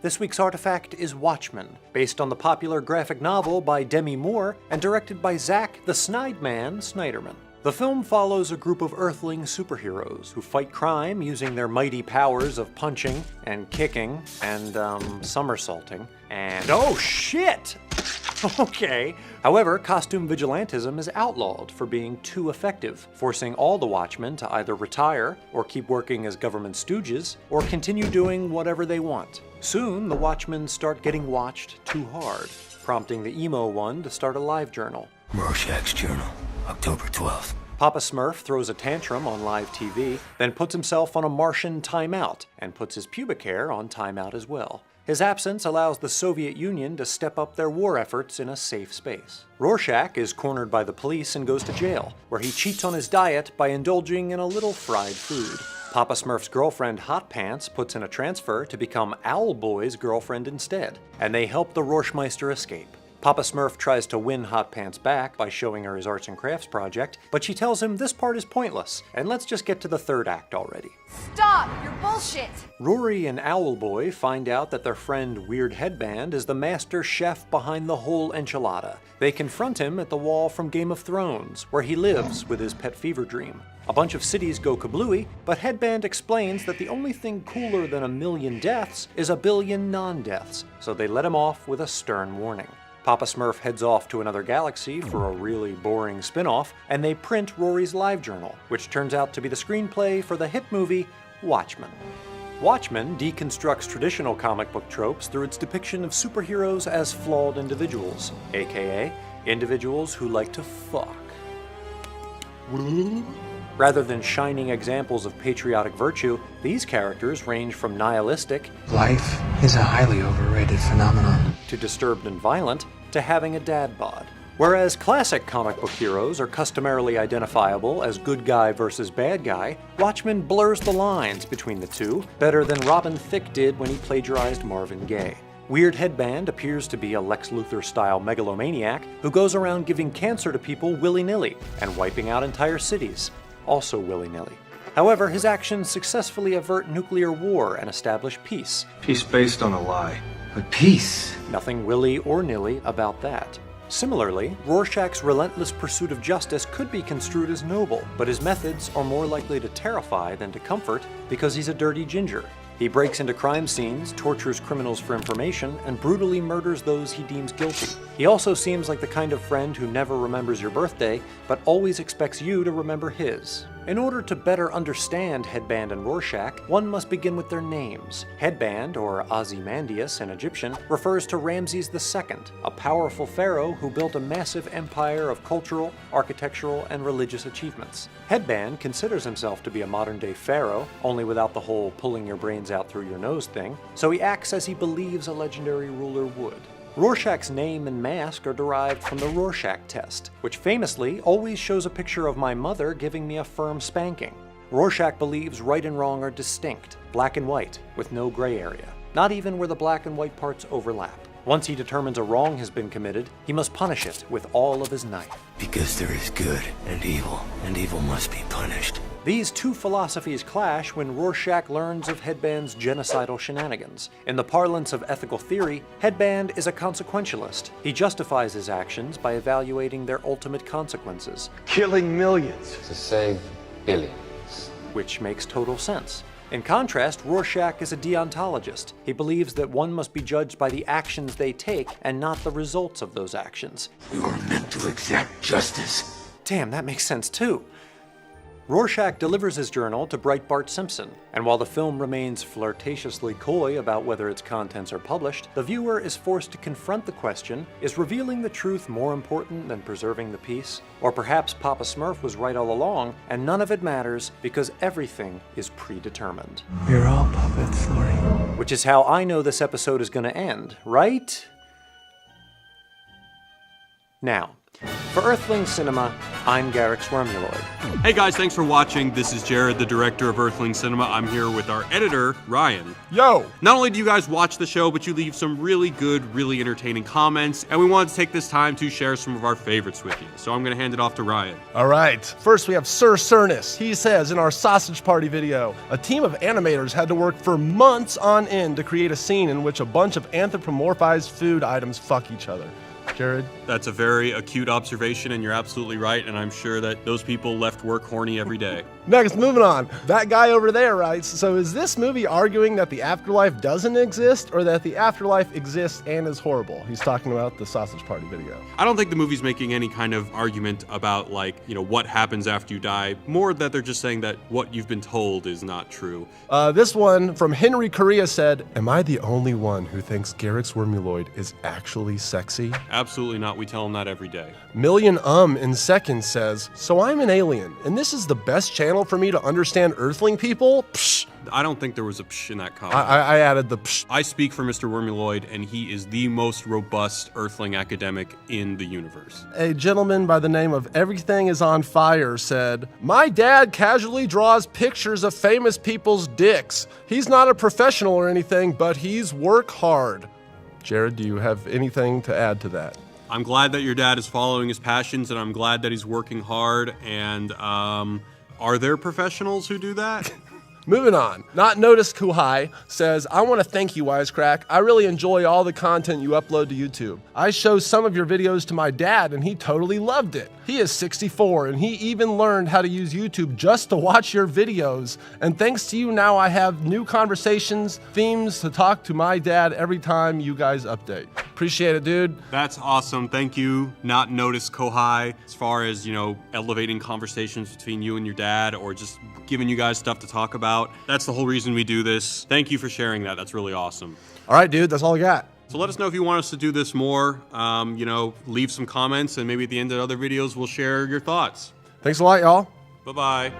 This week's artifact is Watchmen, based on the popular graphic novel by Demi Moore and directed by Zack the Snyderman. The film follows a group of Earthling superheroes who fight crime using their mighty powers of punching and kicking and, somersaulting and— oh shit! Okay. However, costume vigilantism is outlawed for being too effective, forcing all the Watchmen to either retire, or keep working as government stooges, or continue doing whatever they want. Soon, the Watchmen start getting watched too hard, prompting the emo one to start a live journal. Rorschach's journal, October 12th. Papa Smurf throws a tantrum on live TV, then puts himself on a Martian timeout, and puts his pubic hair on timeout as well. His absence allows the Soviet Union to step up their war efforts in a safe space. Rorschach is cornered by the police and goes to jail, where he cheats on his diet by indulging in a little fried food. Papa Smurf's girlfriend Hot Pants puts in a transfer to become Owl Boy's girlfriend instead, and they help the Rorschmeister escape. Papa Smurf tries to win Hot Pants back by showing her his arts and crafts project, but she tells him this part is pointless, and let's just get to the third act already. Stop! You're bullshit! Rory and Owl Boy find out that their friend Weird Headband is the master chef behind the whole enchilada. They confront him at the wall from Game of Thrones, where he lives with his pet fever dream. A bunch of cities go kablooey, but Headband explains that the only thing cooler than 1,000,000 deaths is 1,000,000,000 non-deaths, so they let him off with a stern warning. Papa Smurf heads off to another galaxy for a really boring spin-off, and they print Rory's live journal, which turns out to be the screenplay for the hit movie Watchmen. Watchmen deconstructs traditional comic book tropes through its depiction of superheroes as flawed individuals, aka individuals who like to fuck. Rather than shining examples of patriotic virtue, these characters range from nihilistic— life is a highly overrated phenomenon— to disturbed and violent, to having a dad bod. Whereas classic comic book heroes are customarily identifiable as good guy versus bad guy, Watchmen blurs the lines between the two better than Robin Thicke did when he plagiarized Marvin Gaye. Weird Headband appears to be a Lex Luthor-style megalomaniac who goes around giving cancer to people willy-nilly and wiping out entire cities, also willy-nilly. However, his actions successfully avert nuclear war and establish peace. Peace based on a lie. But peace. Nothing willy or nilly about that. Similarly, Rorschach's relentless pursuit of justice could be construed as noble, but his methods are more likely to terrify than to comfort because he's a dirty ginger. He breaks into crime scenes, tortures criminals for information, and brutally murders those he deems guilty. He also seems like the kind of friend who never remembers your birthday, but always expects you to remember his. In order to better understand Headband and Rorschach, one must begin with their names. Headband, or Ozymandias in Egyptian, refers to Ramses II, a powerful pharaoh who built a massive empire of cultural, architectural, and religious achievements. Headband considers himself to be a modern-day pharaoh, only without the whole pulling your brains out through your nose thing, so he acts as he believes a legendary ruler would. Rorschach's name and mask are derived from the Rorschach test, which famously always shows a picture of my mother giving me a firm spanking. Rorschach believes right and wrong are distinct, black and white, with no gray area, not even where the black and white parts overlap. Once he determines a wrong has been committed, he must punish it with all of his might. Because there is good and evil must be punished. These two philosophies clash when Rorschach learns of Headband's genocidal shenanigans. In the parlance of ethical theory, Headband is a consequentialist. He justifies his actions by evaluating their ultimate consequences. Killing millions. To save billions. Which makes total sense. In contrast, Rorschach is a deontologist. He believes that one must be judged by the actions they take and not the results of those actions. You are meant to exact justice. Damn, that makes sense too. Rorschach delivers his journal to Bright Bart Simpson, and while the film remains flirtatiously coy about whether its contents are published, the viewer is forced to confront the question, is revealing the truth more important than preserving the peace? Or perhaps Papa Smurf was right all along, and none of it matters because everything is predetermined. We're all puppets, Lori. Which is how I know this episode is going to end, right? Now, For Earthling Cinema, I'm garyx wormuloid. Hey guys, thanks for watching. This is Jared, the director of Earthling Cinema. I'm here with our editor, Ryan. Yo! Not only do you guys watch the show, but you leave some really good, really entertaining comments, and we wanted to take this time to share some of our favorites with you. So I'm gonna hand it off to Ryan. All right. First, we have Sir Cernus. He says in our sausage party video, a team of animators had to work for months on end to create a scene in which a bunch of anthropomorphized food items fuck each other. Jared? That's a very acute observation, and you're absolutely right, and I'm sure that those people left work horny every day. Next, moving on. That guy over there writes, so is this movie arguing that the afterlife doesn't exist, or that the afterlife exists and is horrible? He's talking about the sausage party video. I don't think the movie's making any kind of argument about, like, you know, what happens after you die. More that they're just saying that what you've been told is not true. This one from Henry Correa said, am I the only one who thinks garyx wormuloid is actually sexy? Absolutely not. We tell them that every day. Million in seconds says, so I'm an alien, and this is the best channel for me to understand Earthling people? Psh. I don't think there was a psh in that comment. I added the psh. I speak for Mr. Wormuloid, and he is the most robust Earthling academic in the universe. A gentleman by the name of Everything is on Fire said, my dad casually draws pictures of famous people's dicks. He's not a professional or anything, but he's work hard. Jared, do you have anything to add to that? I'm glad that your dad is following his passions, and I'm glad that he's working hard, and are there professionals who do that? Moving on. Not Noticed Kuhai says, I want to thank you, Wisecrack. I really enjoy all the content you upload to YouTube. I showed some of your videos to my dad and he totally loved it. He is 64 and he even learned how to use YouTube just to watch your videos. And thanks to you now I have new conversations, themes to talk to my dad every time you guys update. Appreciate it, dude. That's awesome. Thank you, Not Noticed Kohai, as far as, you know, elevating conversations between you and your dad or just giving you guys stuff to talk about. That's the whole reason we do this. Thank you for sharing that. That's really awesome. All right, dude, that's all I got. So let us know if you want us to do this more. You know, leave some comments and maybe at the end of other videos we'll share your thoughts. Thanks a lot, y'all. Bye-bye.